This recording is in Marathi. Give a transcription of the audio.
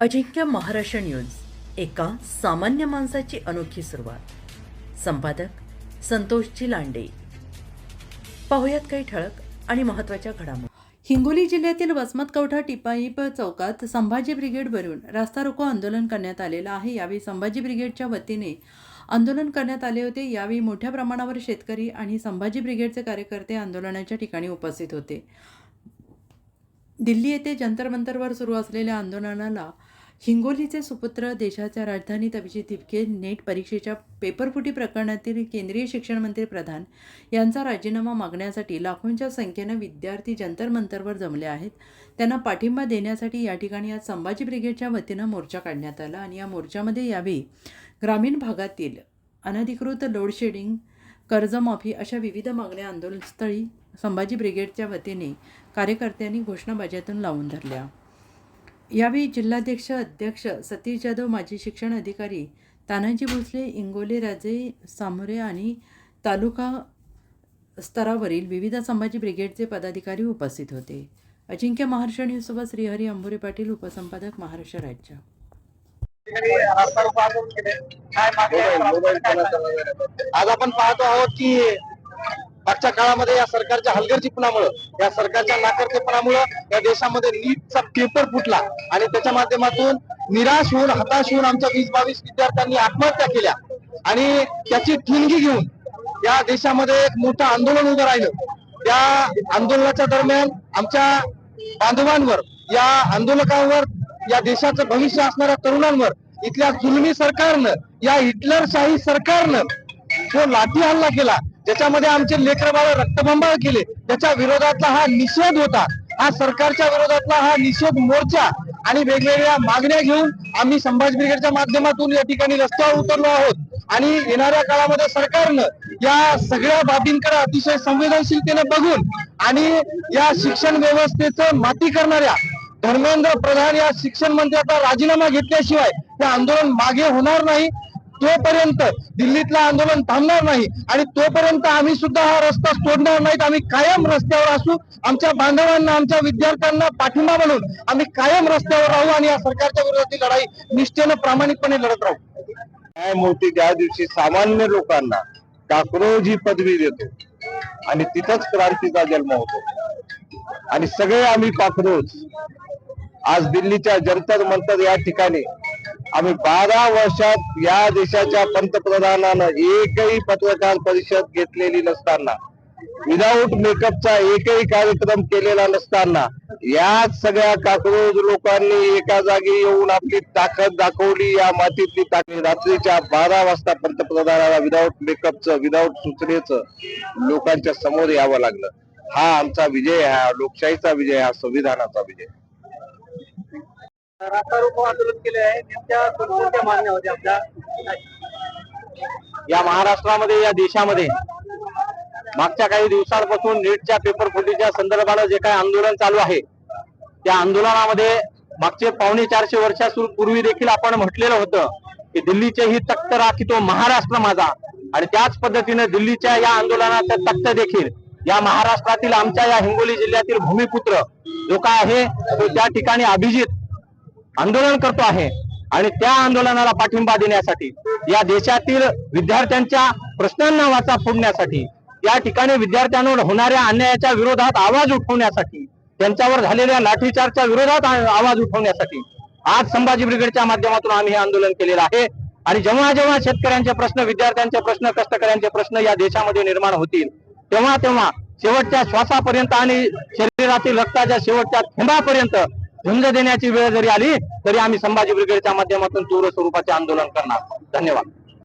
अजिंक्य महाराष्ट्र न्यूज, एका सामान्य माणसाची अनोखी सुरुवात. संपादक संतोषजी लांडे. पाहुयात काही ठळक आणि महत्त्वाच्या घडामोडी. हिंगोली जिल्ह्यातील वसमत कवठा टिपाईप चौकात संभाजी ब्रिगेडवरून रास्ता रोको आंदोलन करण्यात आलेलं आहे. यावेळी संभाजी ब्रिगेडच्या वतीने आंदोलन करण्यात आले होते. यावेळी मोठ्या प्रमाणावर शेतकरी आणि संभाजी ब्रिगेडचे कार्यकर्ते आंदोलनाच्या ठिकाणी उपस्थित होते. दिल्ली येथे जंतर मंतरवर सुरू असलेल्या आंदोलनाला हिंगोलीचे सुपुत्र, देशाच्या राजधानीत अभिजित तिपके नेट परीक्षेच्या पेपरफुटी प्रकरणातील केंद्रीय शिक्षण मंत्री प्रधान यांचा राजीनामा मागण्यासाठी लाखोंच्या संख्येनं विद्यार्थी जंतर मंतरवर जमले आहेत. त्यांना पाठिंबा देण्यासाठी या ठिकाणी आज संभाजी ब्रिगेडच्या वतीनं मोर्चा काढण्यात आला आणि या मोर्चामध्ये यावेळी ग्रामीण भागातील अनधिकृत लोडशेडिंग, कर्जमाफी अशा विविध मागण्या आंदोलनस्थळी संभाजी ब्रिगेडच्या वतीने कार्यकर्त्यांनी घोषणाबाज्यातून लावून धरल्या. यावेळी जिल्हाध्यक्ष, अध्यक्ष सतीश जाधव, माजी शिक्षण अधिकारी तानाजी भोसले, इंगोले राजे सामोरे आणि तालुका स्तरावरील विविध संभाजी ब्रिगेडचे पदाधिकारी उपस्थित होते. अजिंक्य महाराष्ट्र न्यूजसोबत श्रीहरी अंबोरे पाटील, उपसंपादक महाराष्ट्र राज्य. आज आपण पाहतो आहोत की मागच्या काळामध्ये या सरकारच्या हलगर्जीपणामुळे, या सरकारच्या नाकर्तेपणामुळे या देशामध्ये नीटचा पेपर फुटला आणि त्याच्या माध्यमातून निराश होऊन, हताश होऊन आमच्या 20-22 विद्यार्थ्यांनी आत्महत्या केल्या आणि त्याची ठिणगी घेऊन या देशामध्ये एक मोठं आंदोलन उभं राहिलं. त्या आंदोलनाच्या दरम्यान आमच्या बांधवांवर, या आंदोलकांवर, या देशाचं भविष्य असणाऱ्या तरुणांवर इथल्या जुलमी सरकारनं, या हिटलरशाही सरकारनं जो लाठी हल्ला केला, ज्याच्यामध्ये आमचे लेकरं बाळ रक्तबंबाळ केले, त्याच्या विरोधातला हा निषेध होता. हा सरकारच्या विरोधातला हा निषेध मोर्चा आणि वेगवेगळ्या मागण्या घेऊन आम्ही संभाजी ब्रिगेडच्या माध्यमातून या ठिकाणी रस्त्यावर उतरलो आहोत आणि येणाऱ्या काळामध्ये सरकारनं या सगळ्या बाबींकडे अतिशय संवेदनशीलतेने बघून आणि या शिक्षण व्यवस्थेचं माती करणाऱ्या धर्मेंद्र प्रधान या शिक्षण मंत्र्याचा राजीनामा घेतल्याशिवाय हे आंदोलन मागे होणार नाही. तोपर्यंत दिल्लीतलं आंदोलन थांबणार नाही आणि तोपर्यंत आम्ही सुद्धा हा रस्ता सोडणार नाहीत. आम्ही कायम रस्त्यावर असू. आमच्या बांधवांना, आमच्या विद्यार्थ्यांना पाठिंबा म्हणून आम्ही कायम रस्त्यावर राहू आणि या सरकारच्या विरोधातील लढाई निष्ठेनं, प्रामाणिकपणे लढत राहू. न्यायमूर्ती ज्या दिवशी सामान्य लोकांना काक्रोज ही पदवी देतो आणि तिथंच क्रांतीचा जन्म होतो आणि सगळे आम्ही काक्रोज आज दिल्लीच्या जंतर मंतर या ठिकाणी आम्ही 12 वर्षात या देशाच्या पंतप्रधानानं एकही पत्रकार परिषद घेतलेली नसताना, विदाऊट मेकअपचा एकही कार्यक्रम केलेला नसताना या सगळ्या काक्रोज लोकांनी एका जागी येऊन आपली ताकद दाखवली. या मातीतली ताकद रात्रीच्या 12 वाजता पंतप्रधानाला विदाऊट मेकअपचं, विदाऊट सूचनेचं लोकांच्या समोर यावं लागलं. हा आमचा विजय, हा लोकशाहीचा विजय, हा संविधानाचा विजय. रास्ता रोको आंदोलन केले आहे, नेमक्या कोणत्या मागण्या होत्या आपल्या? या महाराष्ट्रामध्ये, या देशामध्ये मागच्या काही दिवसांपासून नीटच्या पेपर फुटीच्या संदर्भानं जे काही आंदोलन चालू आहे, त्या आंदोलनामध्ये मागचे 450 वर्षापूर्वी देखील आपण म्हटलेलं होतं की दिल्लीचे ही तख्त राखितो महाराष्ट्र माझा, आणि त्याच पद्धतीने दिल्लीच्या या आंदोलनाचं तख्त देखील या महाराष्ट्रातील आमच्या या हिंगोली जिल्ह्यातील भूमिपुत्र जो काय आहे तो त्या ठिकाणी अभिजित आंदोलन करतो आहे. आणि त्या आंदोलनाला पाठिंबा देण्यासाठी, या देशातील विद्यार्थ्यांच्या प्रश्नांना वाचा फोडण्यासाठी, या ठिकाणी विद्यार्थ्यांवर होणाऱ्या अन्यायाच्या विरोधात आवाज उठवण्यासाठी, त्यांच्यावर झालेल्या लाठीचार्जच्या विरोधात आवाज उठवण्यासाठी आज संभाजी ब्रिगेडच्या माध्यमातून आम्ही हे आंदोलन केलेलं आहे. आणि जेव्हा जेव्हा शेतकऱ्यांचे प्रश्न, विद्यार्थ्यांचे प्रश्न, कष्टकऱ्यांचे प्रश्न या देशामध्ये निर्माण होतील, तेव्हा तेव्हा शेवटच्या श्वासापर्यंत आणि शरीरातील रक्ताच्या शेवटच्या थेंबापर्यंत झुंज देण्याची वेळ जरी आली तरी आम्ही संभाजी ब्रिगेडच्या माध्यमातून तीव्र स्वरूपाचे आंदोलन करणार. धन्यवाद.